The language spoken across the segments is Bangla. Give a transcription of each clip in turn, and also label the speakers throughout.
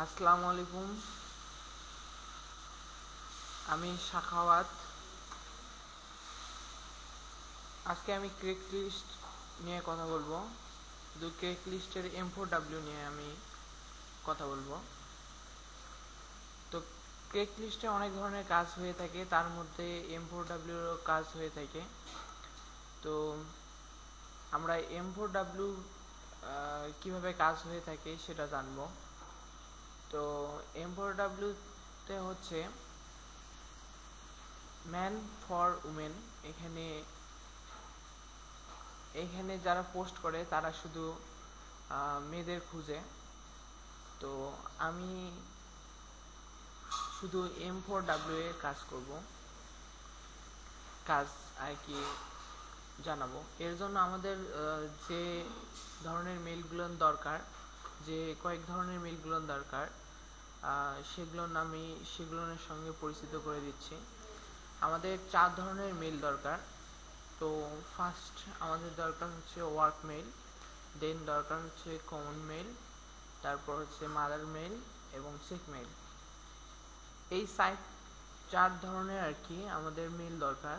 Speaker 1: আসসালামু আলাইকুম। আমি সাখাওয়াত। আজকে আমি ক্রেক লিস্ট নিয়ে কথা বলবো। শুধু ক্রেক লিস্টের M4W নিয়ে আমি কথা বলবো। তো ক্রেক লিস্টে অনেক ধরনের কাজ হয়ে থাকে, তার মধ্যে M4W কাজ হয়ে থাকে। তো আমরা M4W কিভাবে কাজ হয়ে থাকে সেটা জানবো। তো M4W তে হচ্ছে ম্যান ফর উমেন। এখানে এখানে যারা পোস্ট করে তারা শুধু মেয়েদের খুঁজে। তো আমি শুধু M4W এর কাজ করব, কাজ আর কি জানাবো। এর জন্য আমাদের যে ধরনের মেলগুলো দরকার, যে কয়েক ধরনের মেলগুলো দরকার, সেগুলোর সঙ্গে পরিচিত করে দিচ্ছি। আমাদের 4 ধরনের মেল দরকার। তো ফার্স্ট আমাদের দরকার হচ্ছে ওয়ার্ক মেল, দেন দরকার হচ্ছে কমন মেল, তারপর হচ্ছে মাদার মেল এবং চেক মেল। এই 4 ধরনের আর কি আমাদের মেল দরকার।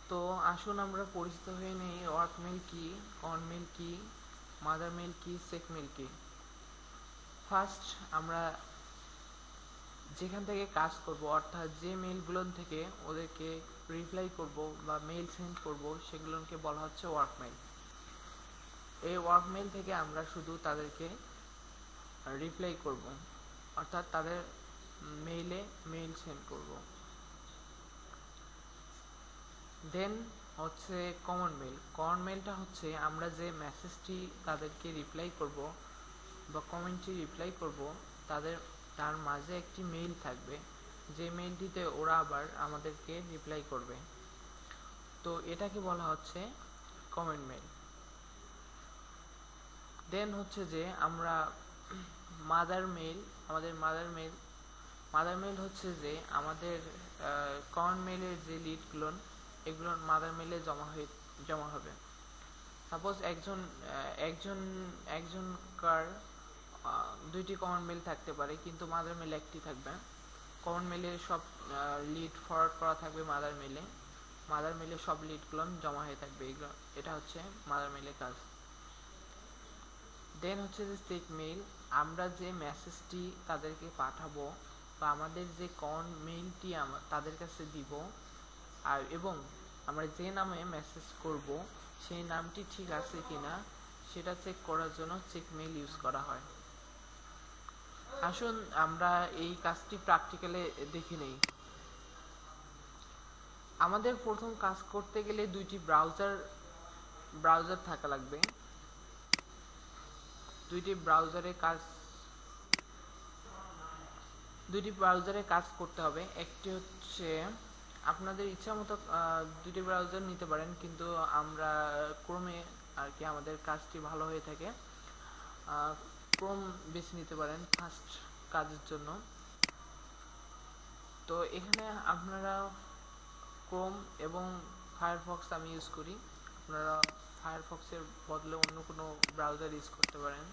Speaker 1: তো আসুন আমরা পরিচিত হয়ে নেই ওয়ার্ক মেল কি, কমন মেল কি, মাদার মেল কি, চেক মেল কি। ফার্স্ট আমরা যেখান থেকে কাজ করব, অর্থাৎ যে মেলগুলো থেকে ওদেরকে রিপ্লাই করব বা মেল সেন্ড করব, সেগুলোকে বলা হচ্ছে ওয়ার্ক মেল। এই ওয়ার্ক মেল থেকে আমরা শুধু তাদেরকে রিপ্লাই করব, অর্থাৎ তাদের মেইলে মেইল সেন্ড করব। দেন হচ্ছে কমন মেল। কমন মেলটা হচ্ছে আমরা যে মেসেজটি তাদেরকে রিপ্লাই করব বা কমেন্টটি রিপ্লাই করব, তার মাঝে একটি মেইল থাকবে, যে মেইলটিতে ওরা আবার আমাদেরকে রিপ্লাই করবে। তো এটাকে বলা হচ্ছে কমেন্ট মেল। দেন হচ্ছে যে আমরা মাদার মেল, আমাদের মাদার মেল হচ্ছে যে আমাদের কমন মেলের যে লিডগুলো, এগুলো মাদার মেলে জমা হবে। সাপোজ একজনকার দুইটি কমন মেল থাকতে পারে, কিন্তু মাদার মেল একটি থাকবে। কমন মেলে সব লিড ফরওয়ার্ড করা থাকবে মাদার মেলে, মাদার মেলে সব লিডগুলো জমা হয়ে থাকবে। এটা হচ্ছে মাদার মেলের কাজ। দেন হচ্ছে যে চেক মেইল। আমরা যে মেসেজটি তাদেরকে পাঠাবো বা আমাদের যে মেইলটি তাদের কাছে দিব, এবং আমরা যে নামে মেসেজ করব সেই নামটি ঠিক আছে কিনা সেটা চেক করার জন্য চেক মেইল ইউজ করা হয়। আসুন আমরা এই কাজটি প্র্যাকটিক্যালে দেখে নেই। আমাদের প্রথম কাজ করতে গেলে দুইটি ব্রাউজার থাকা লাগবে। দুইটি ব্রাউজারে কাজ করতে হবে। একটি হচ্ছে আপনাদের ইচ্ছা মতো দুটি ব্রাউজার নিতে পারেন, কিন্তু আমরা ক্রোমে আর কি আমাদের কাজটি ভালো হয়ে থাকে। ক্রোম বেছে নিতে পারেন ফার্স্ট কাজের জন্য। তো এখানে আপনারা ক্রোম এবং ফায়ারফক্স আমি ইউজ করি, আপনারা ফায়ারফক্সের বদলে অন্য কোনো ব্রাউজার ইউজ করতে পারেন।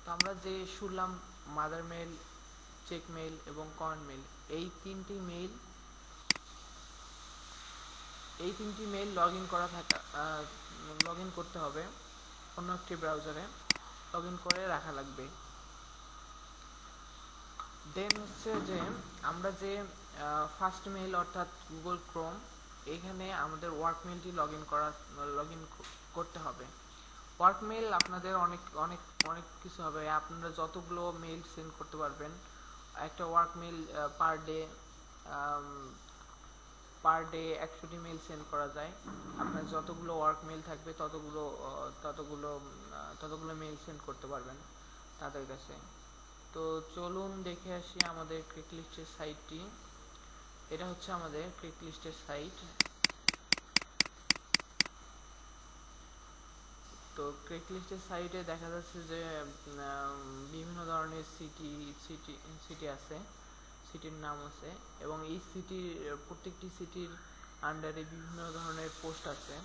Speaker 1: তো আমরা যে শুনলাম মাদার মেল, চেক মেইল এবং কমন মেইল, এই তিনটি মেইল লগ ইন করতে হবে অন্য একটি ব্রাউজারে, লগ ইন করে রাখা লাগবে। দেন হচ্ছে যে আমরা যে ফার্স্ট মেইল অর্থাৎ গুগল ক্রোম, এখানে আমাদের ওয়ার্ক মেইলটি লগ ইন করতে হবে। ওয়ার্ক মেইল আপনাদের অনেক অনেক অনেক কিছু হবে, আপনারা যতগুলো মেইল সেন্ড করতে পারবেন। একটা ওয়ার্ক মেইল পার ডে 100টি মেইল সেন্ড করা যায়। আপনার যতগুলো ওয়ার্ক মেইল থাকবে ততগুলো মেইল সেন্ড করতে পারবেন তাদের কাছে। তো চলুন দেখে আসি আমাদের ক্রিক লিস্টের সাইটটি। এটা হচ্ছে আমাদের ক্রিক লিস্টের সাইট। তো ক্রিক লিস্টের সাইটে দেখা যাচ্ছে যে বিভিন্ন ধরনের সিটি আছে, সিটির নাম আছে, এবং এই প্রত্যেকটি সিটির আন্ডারে বিভিন্ন ধরনের পোস্ট আছে,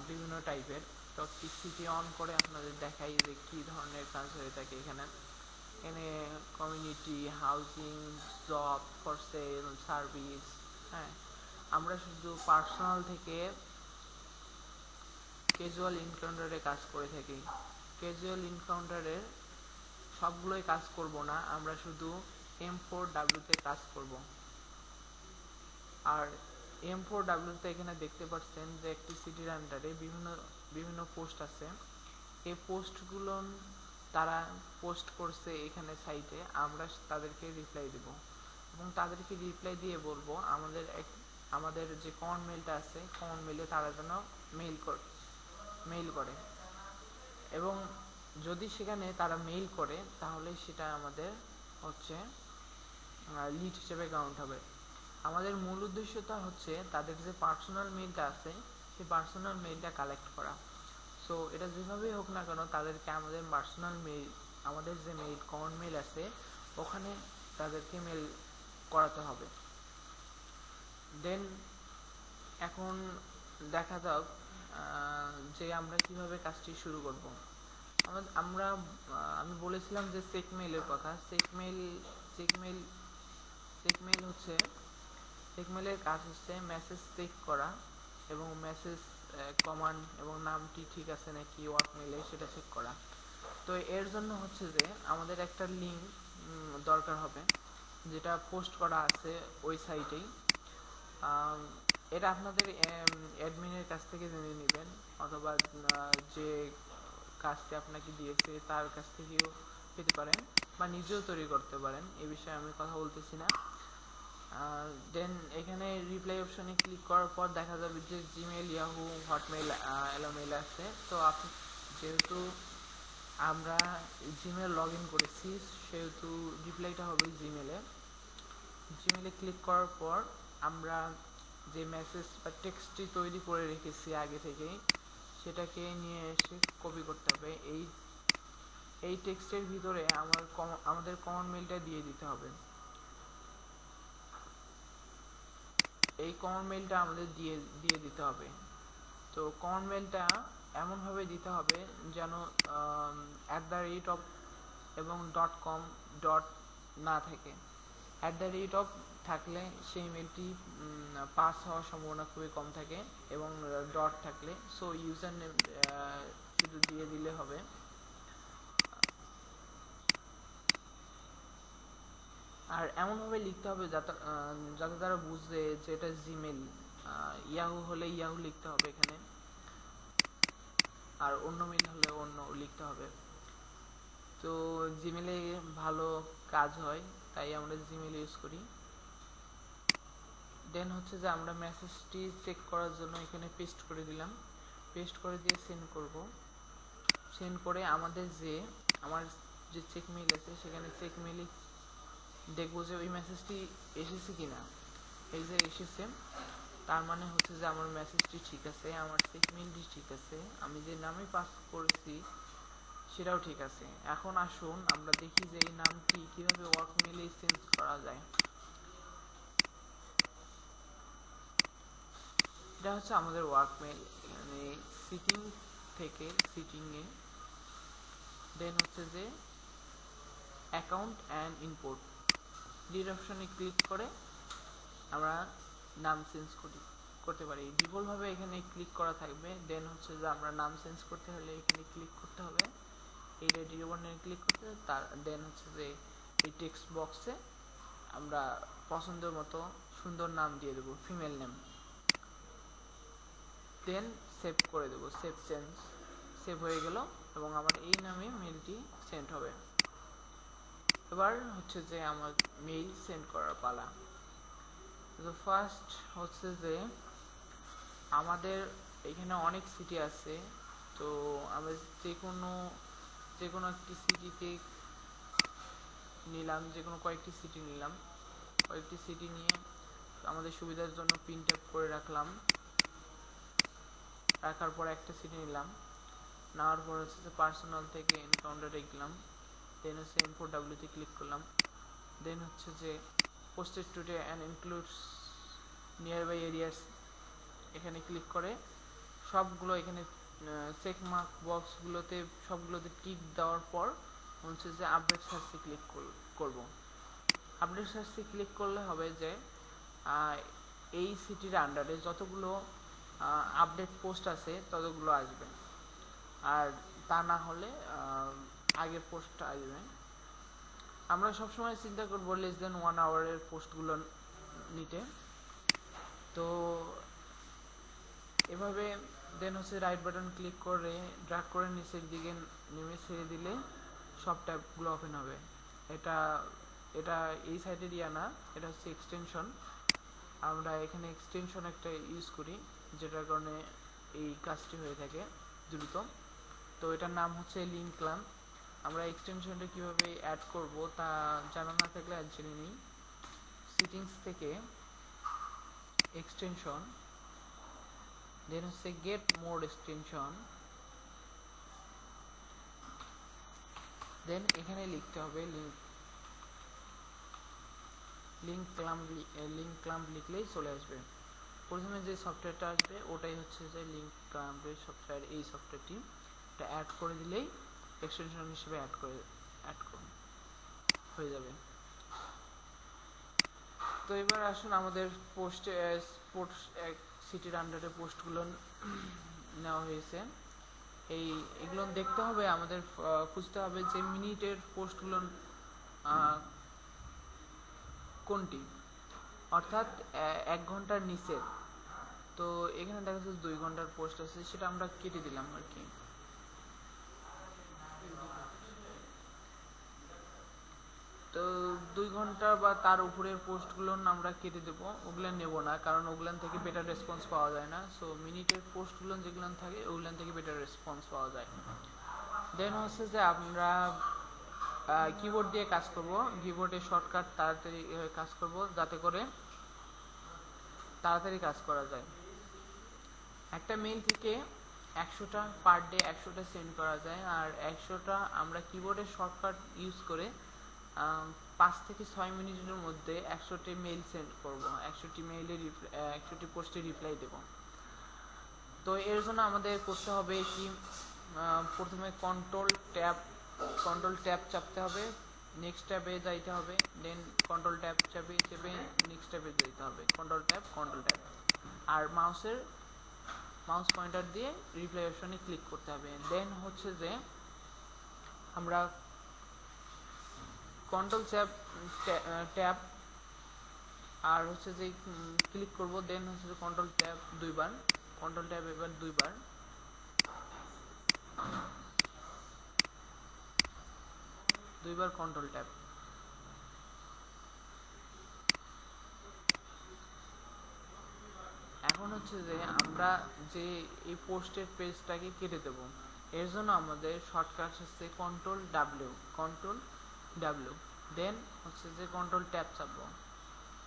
Speaker 1: বিভিন্ন টাইপের। তো সিটি অন করে আপনাদের দেখাই যে কি ধরনের কাজ হয়ে থাকে এখানে। এখানে community, housing, job, for sale, service. হ্যাঁ, আমরা শুধু পার্সোনাল থেকে ক্যাজুয়াল এনকাউন্টারে কাজ করে থাকি। ক্যাজুয়াল এনকাউন্টারে সবগুলোই কাজ করব না, আমরা শুধু M4W-তে কাজ করব। আর M4W-তে এখানে দেখতে পাচ্ছেন যে একটি সিটির আন্ডারে বিভিন্ন বিভিন্ন পোস্ট আছে। এই পোস্টগুলো তারা পোস্ট করছে এখানে সাইটে, আমরা তাদেরকে রিপ্লাই দেব এবং তাদেরকে রিপ্লাই দিয়ে বলবো আমাদের যে কমন মেলটা আছে, কমন মেলে তারা যেন মেইল করে এবং যদি সেখানে তারা মেইল করে তাহলে সেটা আমাদের হচ্ছে লিড হিসেবে কাউন্ট হবে। আমাদের মূল উদ্দেশ্যটা হচ্ছে তাদের যে পার্সোনাল মেইলটা আছে সেই পার্সোনাল মেইলটা কালেক্ট করা। সো এটা যেভাবেই হোক না কেন তাদেরকে আমাদের পার্সোনাল মেইল, আমাদের যে মেইল কমন মেইল আছে ওখানে তাদেরকে মেইল করাতে হবে। দেন এখন দেখা যাক যে আমরা কিভাবে কাজটি শুরু করব। আমি বলেছিলাম যে চেকমেইলের কথা। চেকমেইলের কাজ হচ্ছে মেসেজ চেক করা এবং মেসেজ কমান্ড এবং নামটি ঠিক আছে নাকি ওয়ার্ক মেইলে সেটা চেক করা। তো এর জন্য হচ্ছে যে আমাদের একটা লিঙ্ক দরকার হবে যেটা পোস্ট করা আছে ওই সাইটেই। এটা আপনাদের অ্যাডমিনের কাছ থেকে জেনে নেবেন অথবা যে কাজটি আপনাকে দিয়েছে তার কাছ থেকেও পেতে পারেন বা নিজেও তৈরি করতে পারেন, এ বিষয়ে আমি কথা বলতেছি না। দেন এখানে রিপ্লাই অপশনে ক্লিক করার পর দেখা যাবে যে জিমেল, ইয়াহু, হটমেইল এলো মেইল আছে। তো যেহেতু আমরা জিমেল লগ ইন করেছি সেহেতু রিপ্লাইটা হবে জিমেলে ক্লিক করার পর আমরা যে মেসেজ বা টেক্সটটি তৈরি করে রেখেছি আগে থেকেই সেটাকে নিয়ে এসে কপি করতে হবে। এই টেক্সটের ভিতরে আমাদের কমন মেইলটা দিয়ে দিতে হবে। এই কমন মেইলটা আমাদের দিয়ে দিতে হবে। তো কমন মেইলটা এমনভাবে দিতে হবে যেন @ এবং .com না থাকে। @ থাকলে সেই মেইলটি পাস হওয়ার সম্ভাবনা খুবই কম থাকে এবং ডট থাকলে ইউজার নেম শুধু দিয়ে দিলে হবে। আর এমনভাবে লিখতে হবে যাতে তারা বুঝবে যে এটা জিমেল। ইয়াহু হলে ইয়াহু লিখতে হবে এখানে, আর অন্য মেইল হলে অন্য লিখতে হবে। তো জিমেলে ভালো কাজ হয় তাই আমরা জিমেল ইউজ করি। দেন হচ্ছে যে আমরা মেসেজটি চেক করার জন্য এখানে পেস্ট করে দিলাম, পেস্ট করে দিয়ে সেন্ড করব। সেন্ড করে আমার যে চেক মেইল আছে সেখানে চেক মেইলে দেখবো যে ওই মেসেজটি এসেছে কিনা। এই যে এসেছে, তার মানে হচ্ছে যে আমার মেসেজটি ঠিক আছে, আমার চেক মেইলটি ঠিক আছে, আমি যে নামে পাস করেছি সেটাও ঠিক আছে। এখন আসুন আমরা দেখি যে এই নামটি কিভাবে ওয়ার্ক মেইলে চেঞ্জ করা যায়। এটা হচ্ছে আমাদের ওয়ার্ক মেইল। এখানে সিটিংয়ে দেন হচ্ছে যে অ্যাকাউন্ট অ্যান্ড ইনপুট লিড অপশনে ক্লিক করে আমরা নাম চেঞ্জ করতে পারি। ডিফল্ট ভাবে এখানে ক্লিক করা থাকবে। দেন হচ্ছে যে আমরা নাম চেঞ্জ করতে হলে এখানে ক্লিক করতে হবে, এই রেডি বাটনে ক্লিক করতে। দেন হচ্ছে যে এই টেক্সট বক্সে আমরা পছন্দের মতো সুন্দর নাম দিয়ে দেবো, ফিমেল নেম। দেন সেভ করে দেবো, সেভ হয়ে গেল এবং আমার এই নামে মেইলটি সেন্ড হবে। এবার হচ্ছে যে আমার মেইল সেন্ড করার পালা। তো ফার্স্ট হচ্ছে যে আমাদের এখানে অনেক সিটি আছে, তো আমরা যে কোনো একটি সিটিতে নিলাম, যে কোনো কয়েকটি সিটি নিলাম। কয়েকটি সিটি নিয়ে আমাদের সুবিধার জন্য প্রিন্ট আপ করে রাখার পর একটা সিটি নিলাম। নেওয়ার পর হচ্ছে যে পার্সোনাল থেকে এনকাউন্টারে গেলাম। দেন হচ্ছে M4W-তে ক্লিক করলাম। দেন হচ্ছে যে posted today and includes nearby areas এখানে ক্লিক করে সবগুলো এখানে চেক মার্ক বক্সগুলোতে সবগুলোতে টিক দেওয়ার পর হচ্ছে যে আপডেট সার্চে ক্লিক করব। আপডেট সার্চে ক্লিক করলে হবে যে এই সিটির আন্ডারে যতগুলো আপডেট পোস্ট আছে ততগুলো আসবে, আর তা না হলে আগের পোস্টটা আসবে। আমরা সবসময় চিন্তা করবো লেস দেন 1 আওয়ারের পোস্টগুলো নিতে। তো এভাবে দেন হচ্ছে রাইট বাটন ক্লিক করে ড্র্যাগ করে নিচের দিকে নেমে ছেড়ে দিলে সব ট্যাবগুলো ওপেন হবে। এটা এটা এই সাইডের না, এটা হচ্ছে এক্সটেনশন। আমরা এখানে এক্সটেনশন একটা ইউজ করি যেটার কারণে এই কাজটি হয়ে থাকে দ্রুত। তো এটার নাম হচ্ছে লিঙ্ক ক্ল্যাম্প। আমরা এক্সটেনশনটা কিভাবে অ্যাড করব তা জানা না থাকলে আজ জেনে নিই। সেটিংস থেকে এক্সটেনশন, দেন হচ্ছে গেট মোড এক্সটেনশন, দেন এখানে লিখতে হবে লিঙ্ক ক্ল্যাম্প লিখলেই চলে আসবে। প্রথমে যে সফটওয়্যারটা আসবে ওটাই হচ্ছে যে লিঙ্ক ক্ল্যাম্পের সফটওয়্যার। এই সফটওয়্যারটি এটা অ্যাড করে দিলেই এক্সটেনশন হিসেবে অ্যাড হয়ে যাবে। তো এবার আসুন আমাদের স্পোর্টস সিটির আন্ডারে পোস্টগুলো নেওয়া হয়েছে। এগুলো দেখতে হবে, আমাদের খুঁজতে হবে যে মিনিটের পোস্টগুলো কোনটি, অর্থাৎ 1 ঘন্টার নিচে। তো এখানে দেখা যাচ্ছে 2 ঘন্টার পোস্ট আছে, সেটা আমরা কেটে দিলাম আর কি। তো 2 ঘন্টা বা তার উপরের পোস্টগুলো আমরা কেটে দেবো, ওগুলো নেব না, কারণ ওগুলান থেকে বেটার রেসপন্স পাওয়া যায় না। সো মিনিটের পোস্টগুলো যেগুলো থাকে ওগুলান থেকে বেটার রেসপন্স পাওয়া যায়। দেন হচ্ছে যে আমরা কিবোর্ড দিয়ে কাজ করব, কিবোর্ডের শর্টকাট তাড়াতাড়ি কাজ করব যাতে করে তাড়াতাড়ি কাজ করা যায়। একটা মেইল থেকে 100টা পার ডে 100টা সেন্ড করা যায়, আর 100টা আমরা কিবোর্ডের শর্টকাট ইউজ করে 5 থেকে 6 মিনিটের মধ্যে 100টি মেইল সেন্ড করব, 100টি পোস্টে রিপ্লাই দেব। তো এর জন্য আমাদের করতে হবে কি, প্রথমে কন্ট্রোল ট্যাব চাপতে হবে, নেক্সট ট্যাবে যাইতে হবে, দেন কন্ট্রোল ট্যাব চেপে নেক্সট ট্যাবে যাইতে হবে, কন্ট্রোল ট্যাব। আর মাউস পয়েন্টার দিয়ে রিপ্লাই অপশনে ক্লিক করতে হবে। দেন হচ্ছে যে আমরা কন্ট্রোল ট্যাব আর হচ্ছে যে ক্লিক করব, দেন হচ্ছে যে কন্ট্রোল ট্যাব এবার দুইবার। Control tab. এখন হচ্ছে যে আমরা যে এই পোস্টের পেজটাকে কেটে দেব, এর জন্য আমাদের শর্টকাট হচ্ছে কন্ট্রোল ডাব্লিউ, দেন হচ্ছে যে কন্ট্রোল ট্যাব চাপবো।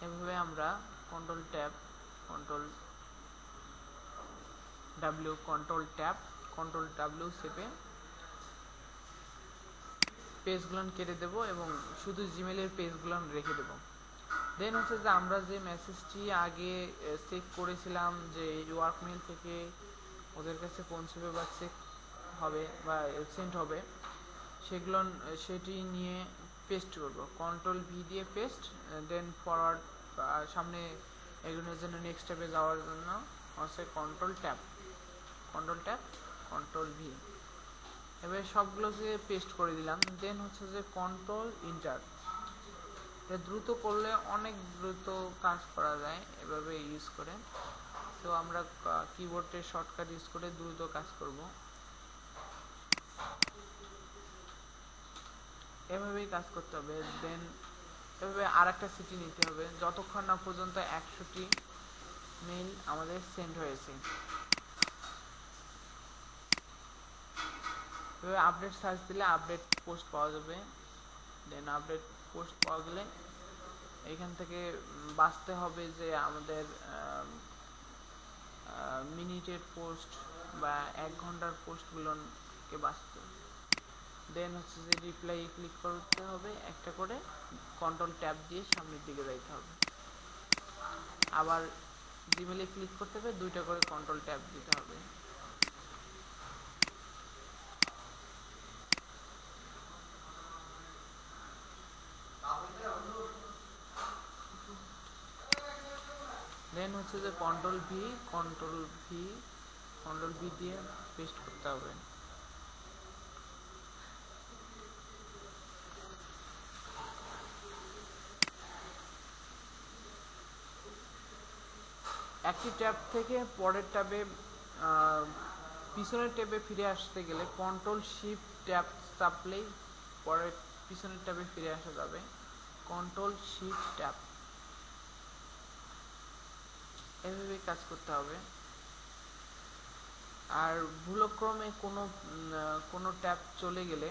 Speaker 1: এভাবে আমরা কন্ট্রোল ডাব্লিউ চেপে পেজগুলো কেটে দেব এবং শুধু জিমেলের পেজগুলো রেখে দেব। দেন হচ্ছে যে আমরা যে মেসেজটি আগে চেক করেছিলাম যে ওয়ার্কমেল থেকে ওদের কাছে পৌঁছবে বা চেক হবে বা সেন্ড হবে, সেটি নিয়ে পেস্ট করব, কন্ট্রোল ভি দিয়ে পেস্ট। দেন ফরওয়ার্ড সামনে এগুলোর জন্য নেক্সট স্টেপে যাওয়ার জন্য হচ্ছে কন্ট্রোল কন্ট্রোল ভি। এবার সবগুলোকে পেস্ট করে দিলাম। দেন হচ্ছে যে কন্ট্রোল ইন্টার, এটা দ্রুত করলে অনেক দ্রুত কাজ করা যায় এভাবে ইউজ করে। তো আমরা কিবোর্ডের শর্টকাট ইউজ করে দ্রুত কাজ করব, এভাবেই কাজ করতে হবে। দেন এভাবে আর একটা সিটি নিতে হবে যতক্ষণ না পর্যন্ত 100টি মেইল আমাদের সেন্ড হয়েছে। এভাবে আপডেট সার্চ দিলে আপডেট পোস্ট পাওয়া যাবে। দেন আপডেট পোস্ট পাওয়া গেলে এখান থেকে বাছতে হবে যে আমাদের মিনিটের পোস্ট বা 1 ঘন্টার পোস্টগুলোকে বাছতে। দেন হচ্ছে যে রিপ্লাই ক্লিক করতে হবে একটা করে, কন্ট্রোল ট্যাব দিয়ে সামনের দিকে যাইতে হবে। আবার জিমেলে ক্লিক করতে হবে, 2টা করে কন্ট্রোল ট্যাব দিতে হবে। দেন হচ্ছে যে কন্ট্রোল ভি দিয়ে পেস্ট করতে হবে। একটি ট্যাব থেকে পরের ট্যাবে পিছনের ট্যাবে ফিরে আসতে গেলে কন্ট্রোল শিফট ট্যাব চাপলেই পরের পিছনের ট্যাবে ফিরে আসা যাবে। কন্ট্রোল শিফট ট্যাব এভাবে কাজ করতে হবে। আর ভুলক্রমে কোনো ট্যাব চলে গেলে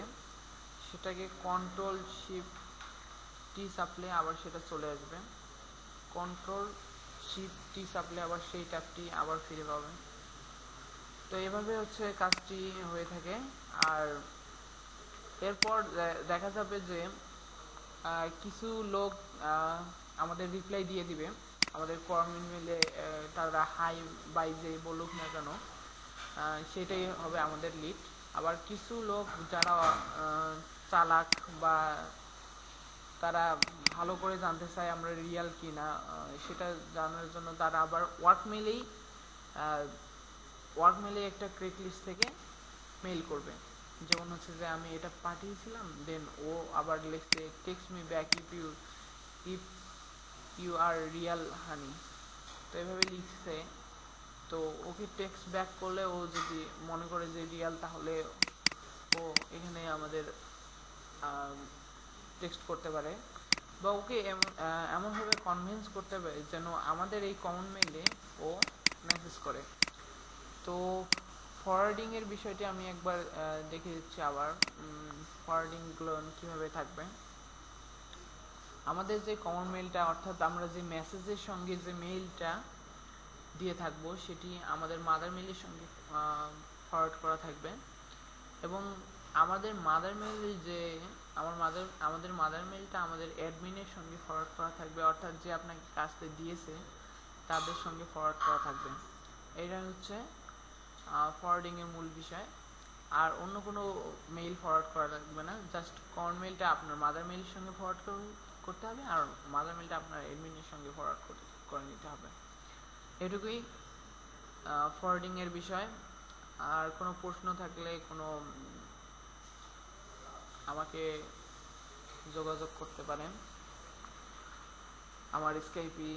Speaker 1: সেটাকে কন্ট্রোল শিফট টি চাপলে আবার সেটা চলে আসবে। কন্ট্রোল শিফট টি চাপলে আবার সেই ট্যাবটি আবার ফিরে পাবে। তো এভাবে হচ্ছে কাজটি হয়ে থাকে। আর এরপর দেখা যাবে যে কিছু লোক আমাদের রিপ্লাই দিয়ে দিবে আমাদের কর্মী মিলে, তারা হাই বাই যে বলুক না কেন সেটাই হবে আমাদের লিড। আবার কিছু লোক যারা চালাক বা তারা ভালো করে জানতে চায় আমরা রিয়াল কি না, সেটা জানার জন্য তারা আবার ওয়ার্ক মেলেই একটা ক্রিক লিস্ট থেকে মেইল করবে। যেমন হচ্ছে যে আমি এটা পাঠিয়েছিলাম, দেন ও আবার লিখছে text me back if you are real honey. তো এভাবে লিখছে। তো ওকে টেক্সট ব্যাক করলে ও যদি মনে করে যে রিয়াল, তাহলে ও এখানে আমাদের টেক্সট করতে পারে, বা ওকে এমনভাবে কনভিন্স করতে পারে যেন আমাদের এই কমন মেইলে ও মেসেজ করে। তো ফরওয়ার্ডিংয়ের বিষয়টি আমি একবার দেখে দিচ্ছি আবার। ফরওয়ার্ডিংগুলো কীভাবে থাকবে, আমাদের যে কমন মেইলটা অর্থাৎ আমরা যে মেসেজের সঙ্গে যে মেইলটা দিয়ে থাকবো সেটি আমাদের মাদার মেইলের সঙ্গে ফরওয়ার্ড করা থাকবে। এবং আমাদের মাদার মেইল যে আমাদের মাদার মেইলটা আমাদের অ্যাডমিনের সঙ্গে ফরওয়ার্ড করা থাকবে, অর্থাৎ যে আপনাকে কাজটা দিয়েছে তাদের সঙ্গে ফরওয়ার্ড করা থাকবে। এটা হচ্ছে ফরওয়ার্ডিংয়ের মূল বিষয়। আর অন্য কোনো মেইল ফরওয়ার্ড করা থাকবে না, জাস্ট কমন মেইলটা আপনার মাদার মেইলের সঙ্গে ফরওয়ার্ড করতে হবে, আর মাদার মেইলটা আপনার অ্যাডমিনের সঙ্গে ফরওয়ার্ড করে নিতে হবে। এটুকুই ফরওয়ার্ডিংয়ের বিষয়। আর কোনো প্রশ্ন থাকলে আমাকে যোগাযোগ করতে পারেন। আমার স্কাইপি